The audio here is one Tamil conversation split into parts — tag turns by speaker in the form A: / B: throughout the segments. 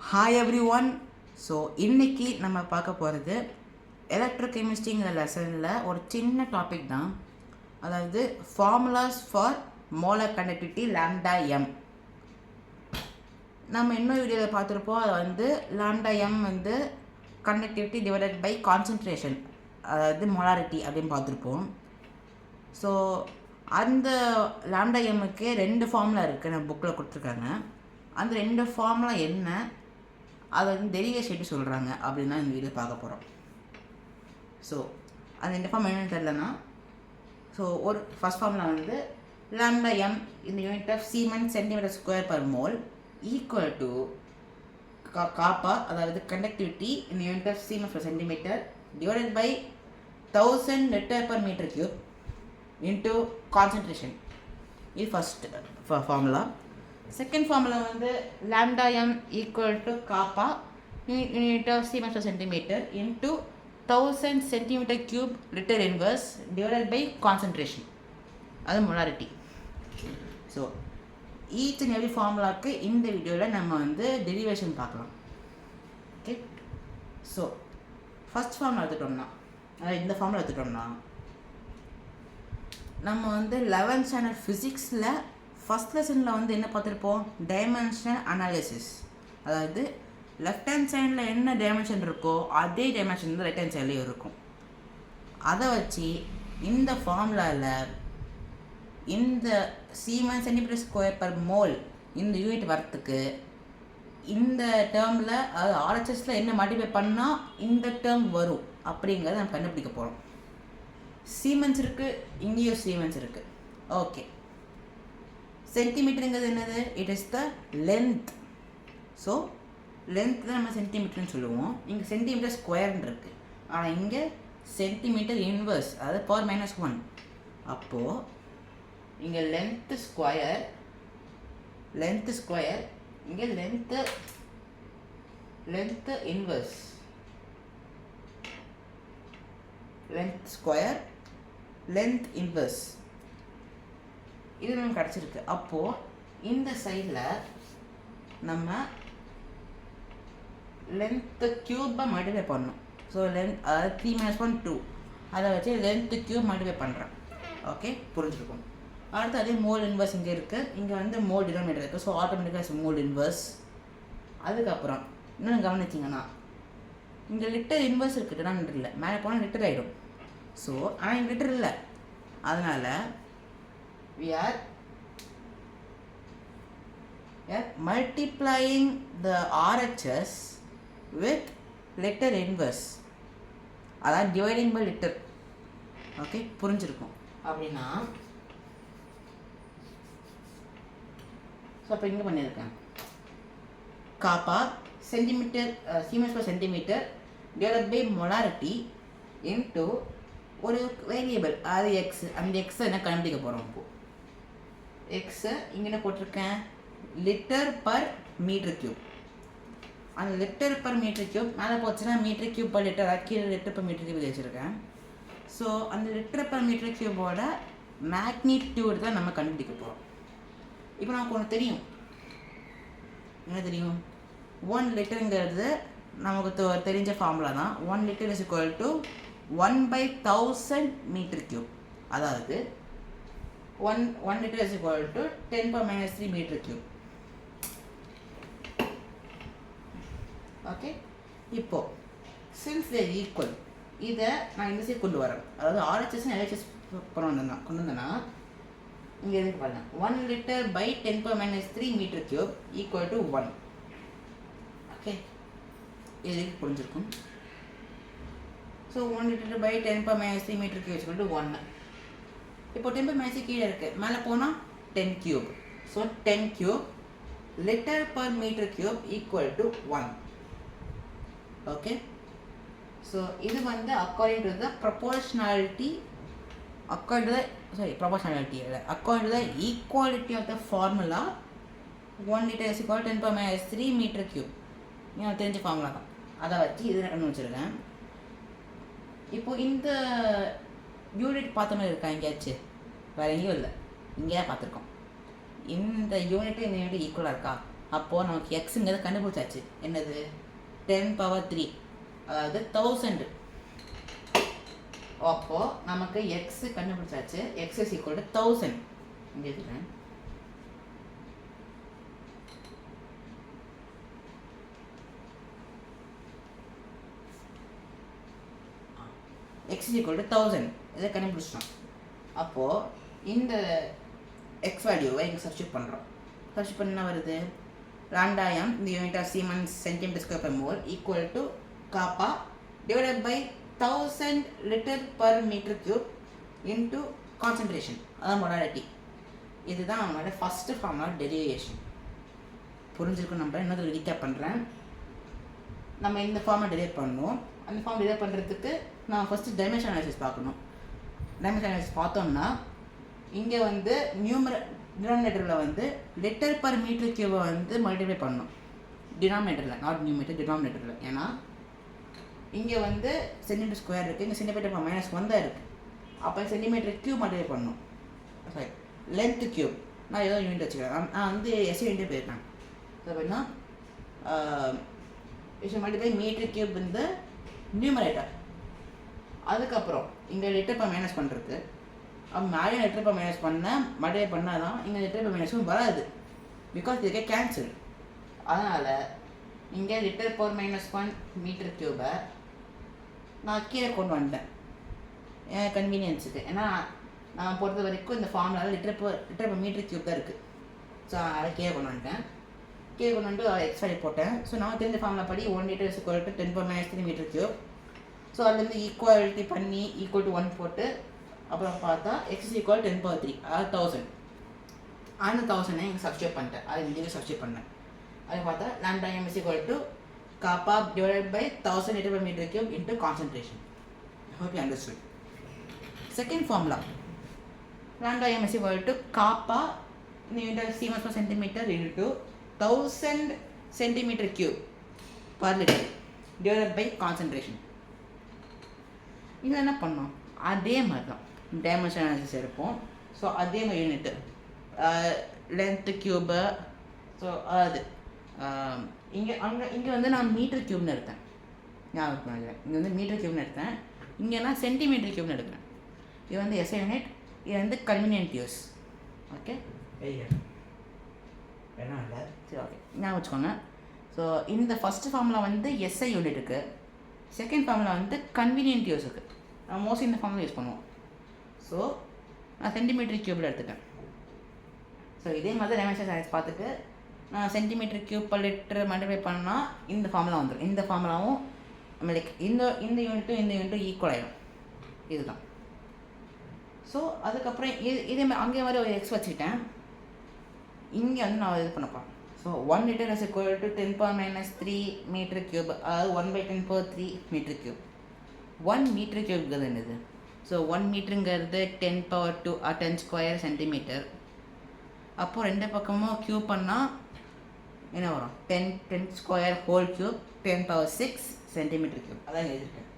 A: Hi every one. ஸோ இன்றைக்கி நம்ம பார்க்க போகிறது எலக்ட்ரோகெமிஸ்ட்ரிங்கிற லெசனில் ஒரு சின்ன டாபிக் தான். அதாவது formulas for molar conductivity lambda M. நம்ம இன்னொரு வீடியோவில் பார்த்துருப்போம். அது வந்து லாம்டா எம் வந்து கண்டக்டிவிட்டி டிவைடட் பை கான்சன்ட்ரேஷன், அதாவது மொலாரிட்டி அப்படின்னு பார்த்துருப்போம். ஸோ அந்த லாம்டா எம்முக்கு 2 ஃபார்முலா இருக்குது, நம்ம புக்கில் கொடுத்துருக்காங்க. அந்த 2 ஃபார்முலா என்ன, அதை வந்து டெரிவேஷன் எப்படி சொல்கிறாங்க அப்படின்னா இந்த வீடியோ பார்க்க போகிறோம். ஸோ அந்த 2 ஃபார்ம் என்னென்னு தெரிலனா, ஸோ ஒரு ஃபஸ்ட் ஃபார்முலா வந்து லாம்டா எம் இந்த unit of siemens centimetre square per mole equal to kappa, அதாவது கண்டக்டிவிட்டி இந்த unit of siemens per centimetre divided by 1000 litre per metre cube into concentration. இது ஃபஸ்ட் ஃபார்முலா. செகண்ட் ஃபார்முலா வந்து lambda M equal to kappa unit of siemens per centimetre into 1000 centimetre cube litre inverse divided by concentration, அது molarity. So each and every ஃபார்முலாவுக்கு இந்த வீடியோவில் நம்ம வந்து டெரிவேஷன் பார்க்கலாம். ஓகே, ஸோ ஃபஸ்ட் ஃபார்முலா எடுத்துட்டோம்னா, அதாவது இந்த ஃபார்முலா எடுத்துட்டோம்னா, நம்ம வந்து 11th ஸ்டாண்டர்ட் ஃபிசிக்ஸில் ஃபஸ்ட் லெசனில் வந்து என்ன பார்த்துருப்போம், டைமென்ஷனல் அனாலிசிஸ். அதாவது லெஃப்ட் ஹேண்ட் சைடில் என்ன டைமென்ஷன் இருக்கோ அதே டைமென்ஷன் வந்து ரைட் ஹேண்ட் சைட்லேயும் இருக்கும். அதை வச்சு இந்த ஃபார்முலாவில் இந்த Seeman centimetre square per mole இந்த யூனிட் வரத்துக்கு இந்த டேர்மில், அதாவது ஆர்ஹெச்எஸில் என்ன மல்டிப்ளை பண்ணால் இந்த டேர்ம் வரும் அப்படிங்கிறத நம்ம கண்டுபிடிக்க போகிறோம். சீமன்ஸ் இருக்குது, இங்கேயும் சீமன்ஸ் இருக்குது. ஓகே, சென்டிமீட்டருங்கிறது என்னது, it is the length. So length தான் நம்ம சென்டிமீட்டர்னு சொல்லுவோம். இங்கே சென்டிமீட்டர் ஸ்கொயர்னு இருக்குது, ஆனால் இங்கே சென்டிமீட்டர் இன்வர்ஸ், அதாவது பவர் -1. அப்போது இங்கே லென்த்து ஸ்கொயர், இங்கே length inverse, length square length inverse, இது நமக்கு கிடச்சிருக்கு. அப்போது இந்த சைடில் நம்ம லென்த்து க்யூப்பை மல்டிப்ளை பண்ணணும். ஸோ லென்த், அதாவது 3 - 1 2, அதை வச்சு லென்த்து க்யூப் மல்டிப்ளை பண்ணுறேன். ஓகே, புரிஞ்சுருக்கும். அடுத்து அதே மோல் இன்வர்ஸ் இங்கே இருக்குது, இங்கே வந்து மோல் டினாமினேட்டர் இருக்குது. ஸோ ஆட்டோமேட்டிக்காக மோல் இன்வர்ஸ். அதுக்கப்புறம் இன்னொன்று கவனிச்சிங்கன்னா, இங்கே லிட்டர் இன்வர்ஸ் இருக்குது, டினாமினேட்டர் இல்லை. மேலே போனால் லிட்டர் ஆகிடும். ஸோ ஆனால் இங்கே லிட்டர் இல்லை, அதனால் we are multiplying the RHS with letter inverse, அதாவது dividing by letter. ஓகே, புரிஞ்சிருக்கும். அப்படின்னா ஸோ அப்போ இங்கே பண்ணியிருக்கேன், kappa centimetre siemens per centimetre divided by molarity into ஒரு வேரியபிள், அது எக்ஸ். அந்த எக்ஸை என்ன கண்டுபிடிக்க போகிறோம். இப்போது எக்ஸை இங்கே என்ன போட்டிருக்கேன், லிட்டர் பர் மீட்டர் கியூப். அந்த லிட்டர் பர் மீட்டர் கியூப் மேலே போச்சுன்னா மீட்டர் கியூப் பர் லிட்டர், கீழே லிட்டர் பர் மீட்டர் கியூப் வச்சுருக்கேன். ஸோ அந்த லிட்டர் பர் மீட்டர் கியூபோட மேக்னிடியூட் தான் நம்ம கண்டுபிடிக்க போகிறோம். இப்போ நமக்கு ஒன்று தெரியும், என்ன தெரியும், 1 லிட்டருங்கிறது நமக்கு தெரிஞ்ச ஃபார்முலா தான். 1 litre is equal to 1/1000 metre cube. அதாவது 1 liter is equal to 10⁻³ metre cube. Okay, இப்போ சின்ஸ் தேர் ஈக்குவல், இதை நான் இந்த சைடு கொண்டு வரேன். அதாவது RHS LHS கொண்டு வந்தேன்னா இங்கே எதுக்கு பண்ணேன், 1 litre by 10⁻³ metre cube equal to 1. Okay, எதுக்கு புரிஞ்சிருக்கும். So 1 litre by 10⁻³ metre cube equal to 1. இப்போ 10⁻³ கீழே இருக்குது, மேலே போனால் 10 cube. So 10 cube litre per metre cube equal to 1. Okay, so இது வந்து according to the proportionality, proportionality இல்லை, according to the equality of the formula 1 litre is equal 10⁻³ metre cube. எனக்கு தெரிஞ்ச ஃபார்முலா தான், அதை வச்சு இதை கண்டு வச்சுருக்கேன். இப்போது இந்த யூனிட் பார்த்த மாதிரி இருக்கா எங்கேயாச்சும், வேறு எங்கேயும் இல்லை, இங்கே தான் பார்த்துருக்கோம். இந்த யூனிட்டு இந்த யூனிட் ஈக்குவலாக இருக்கா அப்போது நமக்கு எக்ஸுங்கிறத கண்டுபிடிச்சாச்சு. என்னது? 10⁻3, அதாவது 1000. அப்போது நமக்கு எக்ஸு கண்டுபிடிச்சாச்சு. X is equal to 1000. இங்கே இருக்கிறேன். எக்ஸ் இஸ் ஈக்குவல் டு 1000 இதை கண்டுபிடிச்சிட்டோம். அப்போது இந்த எக்ஸ் வேல்யூவை இங்கே சப்ஸ்டியூட் பண்ணுறோம். சப்ஸ்டியூட் பண்ணால் வருது λm இந்த unit of siemens centimetre square per mole equal to kappa divided by 1000 litre per metre cube into concentration, அதான் மொலாரிட்டி. இதுதான் அவங்களோட ஃபஸ்ட்டு ஃபார்முலா டெரிவேஷன். புரிஞ்சிருக்கும். நம்ம இன்னொரு ரீகேப் பண்ணுறேன். நம்ம இந்த ஃபார்மை டெரிவேட் பண்ணணும். அந்த ஃபார்ம் டெரிவேட் பண்ணுறதுக்கு நான் ஃபஸ்ட்டு டைமென்ஷன் அனாலிசிஸ் பார்க்கணும். டைமென்ஷன் அனாலிசிஸ் பார்த்தோம்னா இங்கே வந்து டினாமினேட்டரில் வந்து லிட்டர் பர் மீட்டர் கியூபை வந்து மல்டிப்ளை பண்ணணும். டினாமினேட்டரில், நாட் நியூமீட்டர், டினாமினேட்டரில். ஏன்னா இங்கே வந்து சென்டிமீட்டர் ஸ்கொயர் இருக்குது, இங்கே சென்டிமீட்டர் -1 தான் இருக்குது. அப்போ சென்டிமீட்டர் கியூப் மல்டிப்ளை பண்ணணும். Sorry, length cube. நான் ஏதோ யூனிட் வச்சுக்கிறேன். நான் வந்து எஸ்ஐ யூனிட்டே போயிருக்கேன். ஸோ அப்படின்னா மல்டிப்ளை மீட்டர் கியூப் வந்து நியூமரேட்டர். அதுக்கப்புறம் இங்கே லிட்டர் பர் மைனஸ் பண்ணுறது. அப்போ மேலே லிட்டர் பர் மைனஸ் மல்டிப்ளை பண்ணால் தான் இங்கே லிட்டர் பர் மைனஸும் வராது. பிகாஸ் இதுக்கே கேன்சல். அதனால் இங்கே லிட்டர் பர் -1 மீட்டர் கியூபை நான் கீழே கொண்டு வந்துட்டேன் என் கன்வீனியன்ஸுக்கு. ஏன்னா நான் பொறுத்த வரைக்கும் இந்த ஃபார்முலாவில் லிட்டர் பர் மீட்டர் கியூப் தான் இருக்குது. ஸோ அதை கீழே கொண்டு வந்துட்டேன். கீழே கொண்டு வந்து எக்ஸ்ட்ரா போட்டேன். ஸோ நான் தெரிஞ்ச ஃபார்முலா படி 1 litre is equal to 10⁻³ metre cube. So அதுலேருந்து ஈக்குவாலிட்டி பண்ணி ஈக்குவல் டு 1 போட்டு அப்புறம் பார்த்தா எக்ஸ் இஸ் ஈக்குவல் 10⁻3, அதாவது 1000. அந்த 1000 இங்கே சப்ஸ்டியூட் பண்ணிட்டேன். அது இங்கே சப்ஸ்டியூட் பண்ணேன். அது பார்த்தா λm is equal to kappa divided by 1000 liter per meter cube into concentration. I hope you understood. Second formula, λm is equal to kappa in the unit of Siemens per centimeter into 1000 centimeter cube per liter divided by concentration. இது என்ன பண்ணோம்? அதே மாதிரி தான் டைமென்ஷன் அனாலிசிஸ் எடுப்போம். ஸோ அதே மாதிரி யூனிட்டு லென்த்து கியூபு. ஸோ அது இங்கே வந்து நான் மீட்டர் கியூப்னு எடுத்தேன். ஞாபகம் இங்கே வந்து மீட்டர் கியூப்னு எடுத்தேன். இங்கேனா சென்டிமீட்டர் கியூப்னு எடுக்கிறேன். இது வந்து எஸ்ஐ யூனிட், இது வந்து கன்வீனியன்ட் யூஸ். ஓகே, என்ன இல்லை, சரி, ஓகே, ஞாபகம் வச்சுக்கோங்க. ஸோ இந்த ஃபஸ்ட்டு ஃபார்முலா வந்து எஸ்ஐ யூனிட்டுக்கு, செகண்ட் ஃபார்முலா வந்து கன்வீனியன்ட் யூஸுக்கு. நான் மோஸ்ட்லி இந்த ஃபார்முலா யூஸ் பண்ணுவோம். ஸோ நான் சென்டிமீட்டர் கியூப்பில் எடுத்துட்டேன். ஸோ இதே மாதிரி டைமென்ஷன் சைஸ் பார்த்துட்டு நான் centimetre cube per litre multiply பண்ணால் இந்த ஃபார்முலா வந்துடும். இந்த ஃபார்முலாவும் லைக் இந்த யூனிட்டும் ஈக்குவல் ஆகிடும். இதுதான். ஸோ அதுக்கப்புறம் இதே மாதிரி அங்கே மாதிரி ஒரு எக்ஸ் வச்சுக்கிட்டேன். இங்கே வந்து நான் இது பண்ணப்போம். So 1 liter is equal to 10⁻³ metre cube, அதாவது 1/10⁻³ மீட்டர் கியூப். 1 மீட்டர் கியூப்ங்கிறது என்னது? ஸோ 1 மீட்டருங்கிறது 10⁻²² சென்டிமீட்டர். அப்போது ரெண்டு பக்கமும் கியூப் பண்ணால் என்ன வரும்? 10² ஹோல் கியூப் 10⁻6 சென்டிமீட்டர் கியூப். அதான் எழுதியிருக்கேன்.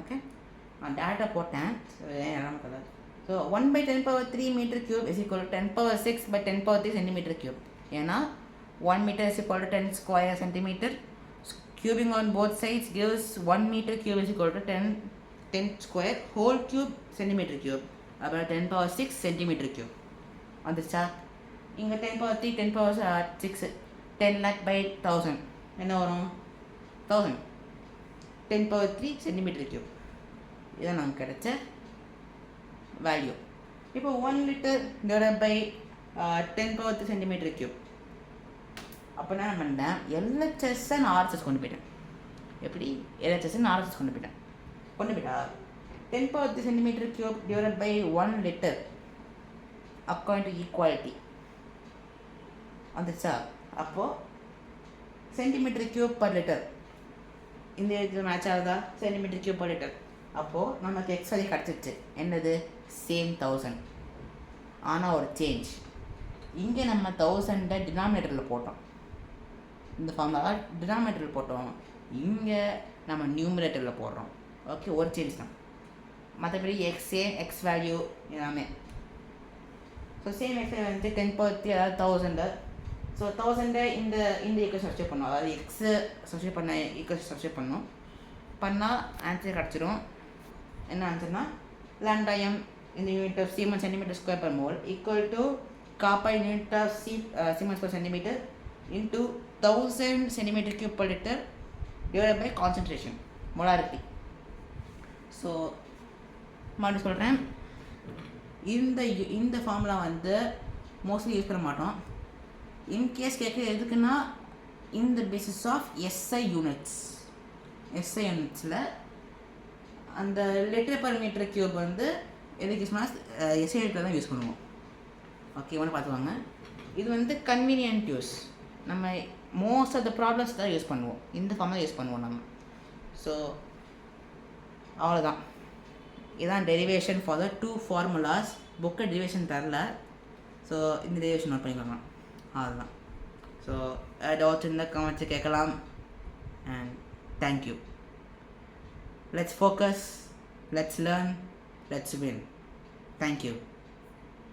A: ஓகே, நான் டேட்டா போட்டேன். So 1/10⁻³ metre cube is equal to 10⁻6/10⁻3 centimetre cube. ஏன்னா 1 meter is equal to 10² centimeter. Cubing on both sides gives 1 meter cube is equal to 10² whole cube centimeter cube. About 10⁻6 centimeter cube. வந்துச்சா? இங்கே 10⁻3 10⁻6 10 lakh by 1000 என்ன வரும்? 1000 10⁻3 சென்டிமீட்டர் கியூப். இதான் நமக்கு கிடைச்ச வேல்யூ. இப்போ 1 liter divided by 10⁻3 centimetre cube. அப்போ நான் என்ன பண்ணேன்? எல்ஹெச்எஸ்ஸை நான் ஆர்ஹெச்எஸ் கொண்டு போயிட்டேன். எப்படி? எல்ஹெச்எஸ் நான் ஆர்ஹெச்எஸ் கொண்டு போயிட்டா 10⁻3 centimetre cube divided by 1 liter according to equality வந்துச்சா? அப்போது சென்டிமீட்டர் கியூப் பர் லிட்டர் இந்த இதில் மேட்ச் ஆகுதா? Centimetre cube per litre. அப்போது நமக்கு எக்ஸ் வேல்யூ கிடச்சிருச்சு. என்னது? சேம் 1000. ஆனால் ஒரு சேஞ்ச். இங்கே நம்ம 1000 டினாமினேட்டரில் போட்டோம். இந்த ஃபார்முலா டினாமினேட்டரில் போட்டோம். இங்கே நம்ம நியூமரேட்டரில் போடுறோம். ஓகே, ஒரு சேஞ்ச் தான். மற்றபடி எக்ஸ் வேல்யூ எல்லாமே. ஸோ சேம் எக்ஸ் வந்து 10⁻3 அதாவது 1000 ஸோ 1000 இந்த ஈக்குவேஷன் சப்ஸ்டியூட் பண்ணோம், அதாவது எக்ஸு சப்ஸ்டியூட் பண்ண ஈக்குவேஷன் சப்ஸ்டியூட் பண்ணோம். பண்ணால் ஆன்சர் கிடச்சிரும். என்ன ஆன்சர்னா lambda m in the unit of Siemens centimeter square per mole equal to kappa in unit of Siemens per centimeter into 1000 centimeter cube per liter divided by concentration molarity. So மறுபடியும் சொல்கிறேன், இந்த ஃபார்முலா வந்து மோஸ்ட்லி யூஸ் பண்ண மாட்டோம். இன்கேஸ் கேட்குறது எதுக்குன்னா இந்த பேசிஸ் ஆஃப் எஸ்ஐ யூனிட்ஸில் அந்த லிட்டர் பர் மீட்டர் க்யூப் வந்து எதுக்கு யூஸ் பண்ணால் எஸ்ஐ யூனிட்டில் தான் யூஸ் பண்ணுவோம். ஓகே, ஒன்று பார்த்துவாங்க. இது வந்து கன்வீனியன்ட் யூஸ். நம்ம மோஸ்ட் ஆஃப் த ப்ராப்ளம்ஸ் தான் யூஸ் பண்ணுவோம், இந்த ஃபார்ம் தான் யூஸ் பண்ணுவோம் நம்ம. ஸோ அவ்வளோதான், இதுதான் டெரிவேஷன் ஃபார் த 2 ஃபார்முலாஸ். புக்கை டெரிவேஷன் தரல, ஸோ இந்த டெரிவேஷன் நோட் பண்ணிக்கோங்க. அவ்வளோதான். ஸோ டவுட்ஸ் இருந்தால் கமெண்ட்ஸை கேட்கலாம். And thank you. Let's focus, let's learn, let's win. Thank you.